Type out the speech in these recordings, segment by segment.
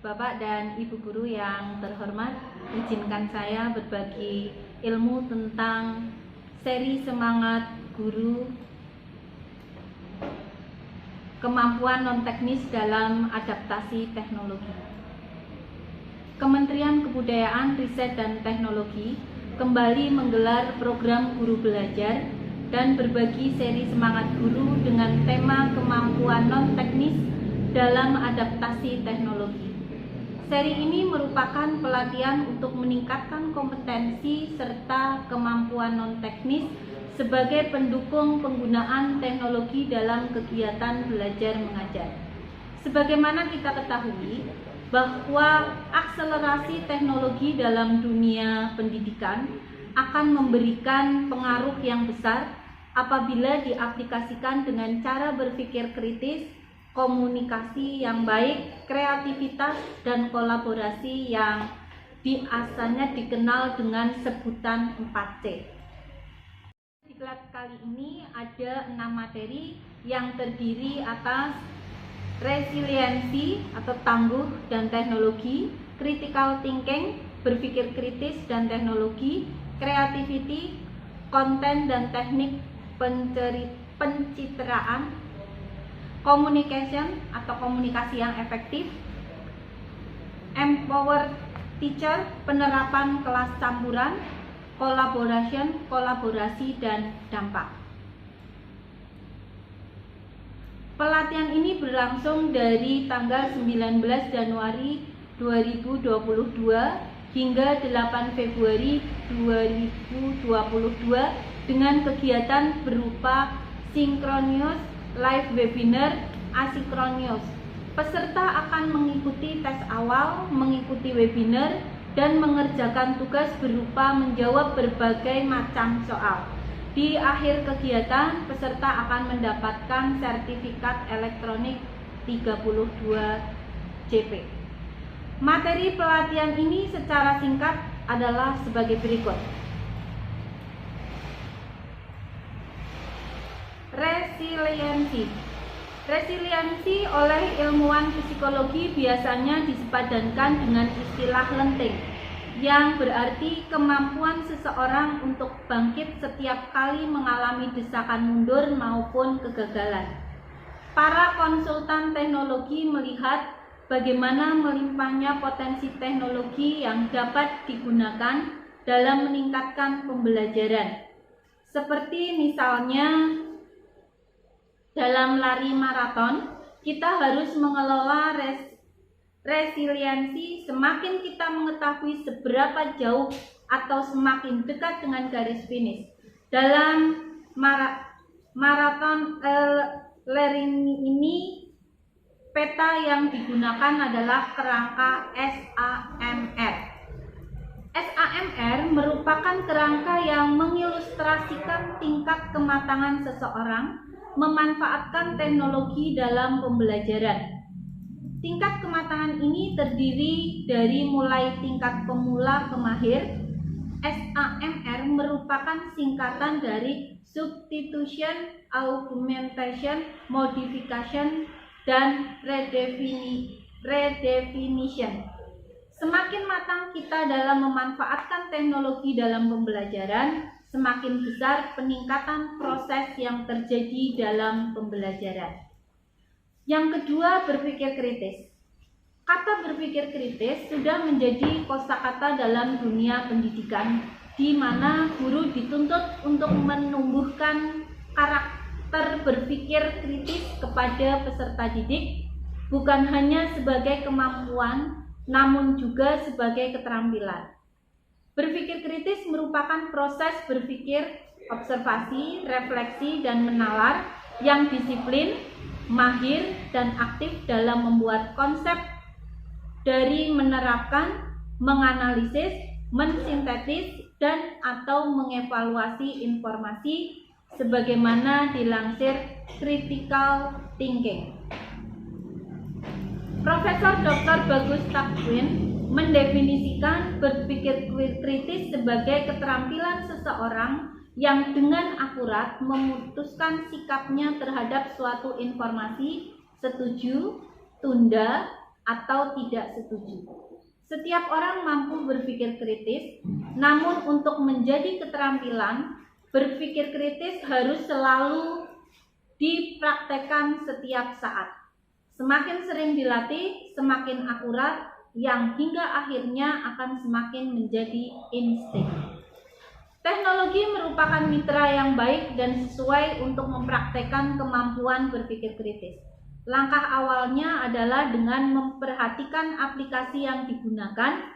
Bapak dan Ibu guru yang terhormat, izinkan saya berbagi ilmu tentang seri semangat guru kemampuan non-teknis dalam adaptasi teknologi. Kementerian Kebudayaan, Riset dan Teknologi kembali menggelar program guru belajar dan berbagi seri semangat guru dengan tema kemampuan non-teknis dalam adaptasi teknologi. Seri ini merupakan pelatihan untuk meningkatkan kompetensi serta kemampuan non-teknis sebagai pendukung penggunaan teknologi dalam kegiatan belajar mengajar. Sebagaimana kita ketahui bahwa akselerasi teknologi dalam dunia pendidikan akan memberikan pengaruh yang besar apabila diaplikasikan dengan cara berpikir kritis, komunikasi yang baik, kreativitas, dan kolaborasi yang biasanya dikenal dengan sebutan 4C. Di kelas kali ini ada 6 materi yang terdiri atas resiliensi atau tangguh dan teknologi, critical thinking, berpikir kritis dan teknologi, creativity, konten dan teknik pencitraan, communication atau komunikasi yang efektif, empower teacher, penerapan kelas campuran, collaboration, kolaborasi dan dampak. Pelatihan ini berlangsung dari tanggal 19 Januari 2022 hingga 8 Februari 2022 dengan kegiatan berupa sinkronus, live webinar, asinkronus. Peserta akan mengikuti tes awal, mengikuti webinar, dan mengerjakan tugas berupa menjawab berbagai macam soal. Di akhir kegiatan, peserta akan mendapatkan sertifikat elektronik 32 JP. Materi pelatihan ini secara singkat adalah sebagai berikut. Resiliensi oleh ilmuwan psikologi biasanya disepadankan dengan istilah lenting, yang berarti kemampuan seseorang untuk bangkit setiap kali mengalami desakan mundur maupun kegagalan. Para konsultan teknologi melihat bagaimana melimpahnya potensi teknologi yang dapat digunakan dalam meningkatkan pembelajaran. Seperti misalnya dalam lari maraton, kita harus mengelola resiliensi. Semakin kita mengetahui seberapa jauh atau semakin dekat dengan garis finish. Dalam maraton ini, peta yang digunakan adalah kerangka SAMR. SAMR merupakan kerangka yang mengilustrasikan tingkat kematangan seseorang memanfaatkan teknologi dalam pembelajaran. Tingkat kematangan ini terdiri dari mulai tingkat pemula ke mahir. SAMR merupakan singkatan dari substitution, augmentation, modification, dan redefinition. Semakin matang kita dalam memanfaatkan teknologi dalam pembelajaran, semakin besar peningkatan proses yang terjadi dalam pembelajaran. Yang kedua, berpikir kritis. Kata berpikir kritis sudah menjadi kosakata dalam dunia pendidikan, di mana guru dituntut untuk menumbuhkan karakter berpikir kritis kepada peserta didik, bukan hanya sebagai kemampuan, namun juga sebagai keterampilan. Berpikir kritis merupakan proses berpikir, observasi, refleksi, dan menalar yang disiplin, mahir, dan aktif dalam membuat konsep dari menerapkan, menganalisis, mensintetis, dan atau mengevaluasi informasi sebagaimana dilansir critical thinking. Profesor Dr. Bagus Takwin mendefinisikan berpikir kritis sebagai keterampilan seseorang yang dengan akurat memutuskan sikapnya terhadap suatu informasi, setuju, tunda, atau tidak setuju. Setiap orang mampu berpikir kritis, namun untuk menjadi keterampilan, berpikir kritis harus selalu dipraktekkan setiap saat. Semakin sering dilatih, semakin akurat, yang hingga akhirnya akan semakin menjadi insting. Teknologi merupakan mitra yang baik dan sesuai untuk mempraktekkan kemampuan berpikir kritis. Langkah awalnya adalah dengan memperhatikan aplikasi yang digunakan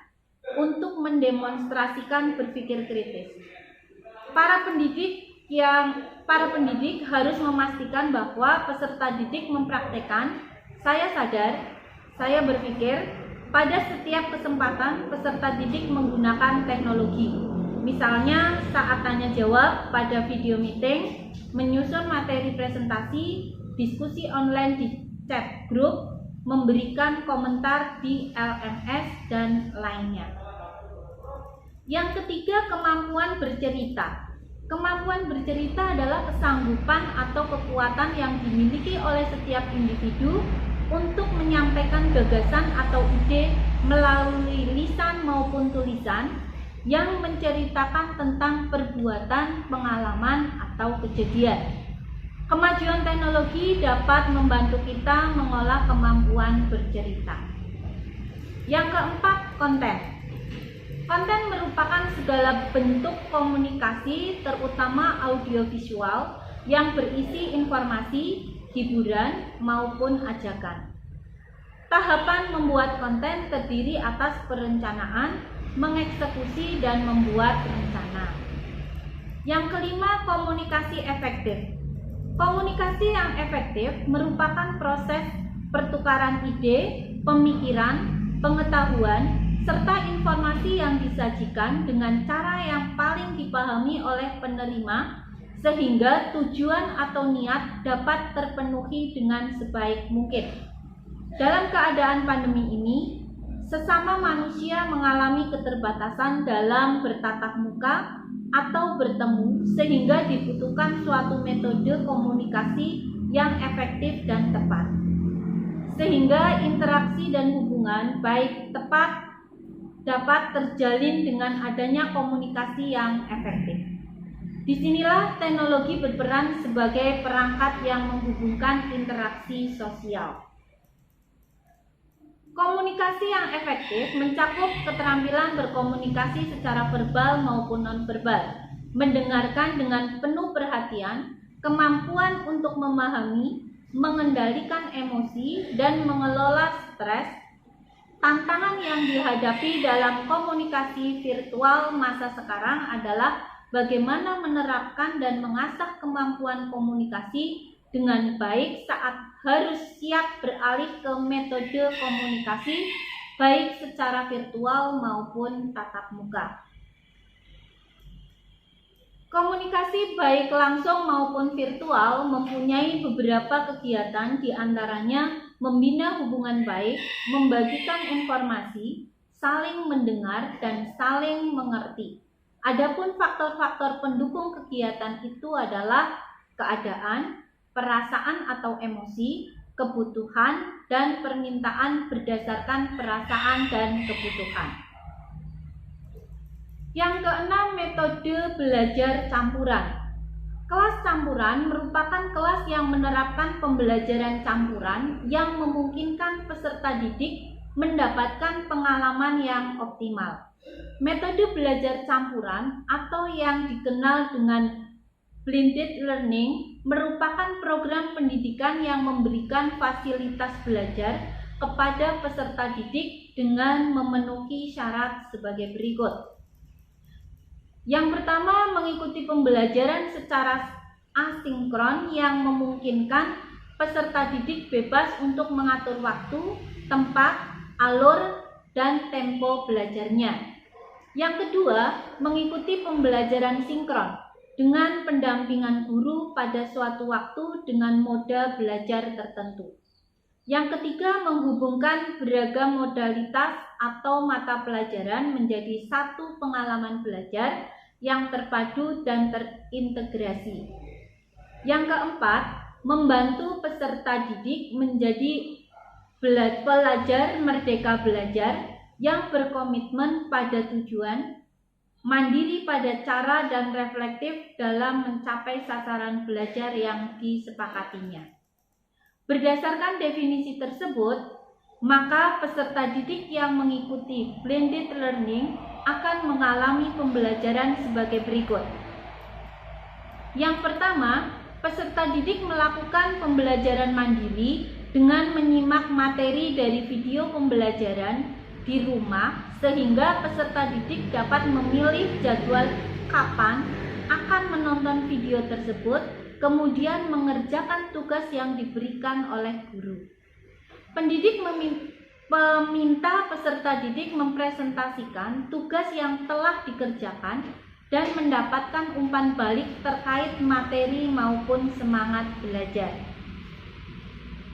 untuk mendemonstrasikan berpikir kritis. Para pendidik harus memastikan bahwa peserta didik mempraktekkan saya sadar, saya berpikir. Pada setiap kesempatan peserta didik menggunakan teknologi. Misalnya saat tanya jawab pada video meeting, menyusun materi presentasi, diskusi online di chat grup, memberikan komentar di LMS, dan lainnya. Yang ketiga, kemampuan bercerita. Kemampuan bercerita adalah kesanggupan atau kekuatan yang dimiliki oleh setiap individu untuk menyampaikan gagasan atau ide melalui lisan maupun tulisan yang menceritakan tentang perbuatan, pengalaman, atau kejadian. Kemajuan teknologi dapat membantu kita mengolah kemampuan bercerita. Yang keempat, konten. Konten merupakan segala bentuk komunikasi, terutama audiovisual, yang berisi informasi, hiburan, maupun ajakan. Tahapan membuat konten terdiri atas perencanaan, mengeksekusi, dan membuat rencana. Yang kelima, komunikasi efektif. Komunikasi yang efektif merupakan proses pertukaran ide, pemikiran, pengetahuan, serta informasi yang disajikan dengan cara yang paling dipahami oleh penerima, sehingga tujuan atau niat dapat terpenuhi dengan sebaik mungkin. Dalam keadaan pandemi ini, sesama manusia mengalami keterbatasan dalam bertatap muka atau bertemu, sehingga dibutuhkan suatu metode komunikasi yang efektif dan tepat. Sehingga interaksi dan hubungan baik tepat dapat terjalin dengan adanya komunikasi yang efektif. Disinilah teknologi berperan sebagai perangkat yang menghubungkan interaksi sosial. Komunikasi yang efektif mencakup keterampilan berkomunikasi secara verbal maupun nonverbal, mendengarkan dengan penuh perhatian, kemampuan untuk memahami, mengendalikan emosi, dan mengelola stres. Tantangan yang dihadapi dalam komunikasi virtual masa sekarang adalah bagaimana menerapkan dan mengasah kemampuan komunikasi dengan baik saat harus siap beralih ke metode komunikasi baik secara virtual maupun tatap muka. Komunikasi baik langsung maupun virtual mempunyai beberapa kegiatan, diantaranya membina hubungan baik, membagikan informasi, saling mendengar, dan saling mengerti. Adapun faktor-faktor pendukung kegiatan itu adalah keadaan, perasaan atau emosi, kebutuhan, dan permintaan berdasarkan perasaan dan kebutuhan. Yang keenam, metode belajar campuran. Kelas campuran merupakan kelas yang menerapkan pembelajaran campuran yang memungkinkan peserta didik mendapatkan pengalaman yang optimal. Metode belajar campuran atau yang dikenal dengan blended learning merupakan program pendidikan yang memberikan fasilitas belajar kepada peserta didik dengan memenuhi syarat sebagai berikut. Yang pertama, mengikuti pembelajaran secara asinkron yang memungkinkan peserta didik bebas untuk mengatur waktu, tempat, alur, dan tempo belajarnya. Yang kedua, mengikuti pembelajaran sinkron dengan pendampingan guru pada suatu waktu dengan moda belajar tertentu. Yang ketiga, menghubungkan beragam modalitas atau mata pelajaran menjadi satu pengalaman belajar yang terpadu dan terintegrasi. Yang keempat, membantu peserta didik menjadi pelajar merdeka belajar yang berkomitmen pada tujuan, mandiri pada cara dan reflektif dalam mencapai sasaran belajar yang disepakatinya. Berdasarkan definisi tersebut, maka peserta didik yang mengikuti blended learning akan mengalami pembelajaran sebagai berikut. Yang pertama, peserta didik melakukan pembelajaran mandiri dengan menyimak materi dari video pembelajaran di rumah, sehingga peserta didik dapat memilih jadwal kapan akan menonton video tersebut, kemudian mengerjakan tugas yang diberikan oleh guru. Pendidik meminta peserta didik mempresentasikan tugas yang telah dikerjakan dan mendapatkan umpan balik terkait materi maupun semangat belajar.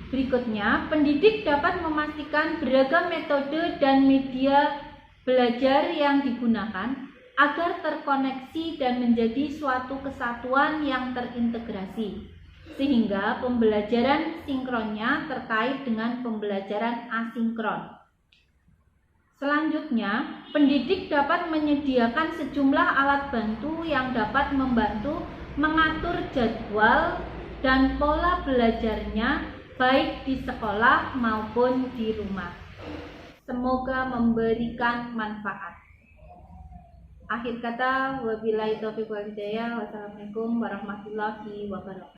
Berikutnya, pendidik dapat memastikan beragam metode dan media belajar yang digunakan agar terkoneksi dan menjadi suatu kesatuan yang terintegrasi, sehingga pembelajaran sinkronnya terkait dengan pembelajaran asinkron. Selanjutnya, pendidik dapat menyediakan sejumlah alat bantu yang dapat membantu mengatur jadwal dan pola belajarnya baik di sekolah maupun di rumah. Semoga memberikan manfaat. Akhir kata, wabillahi taufiq wal hidayah. Wassalamualaikum warahmatullahi wabarakatuh.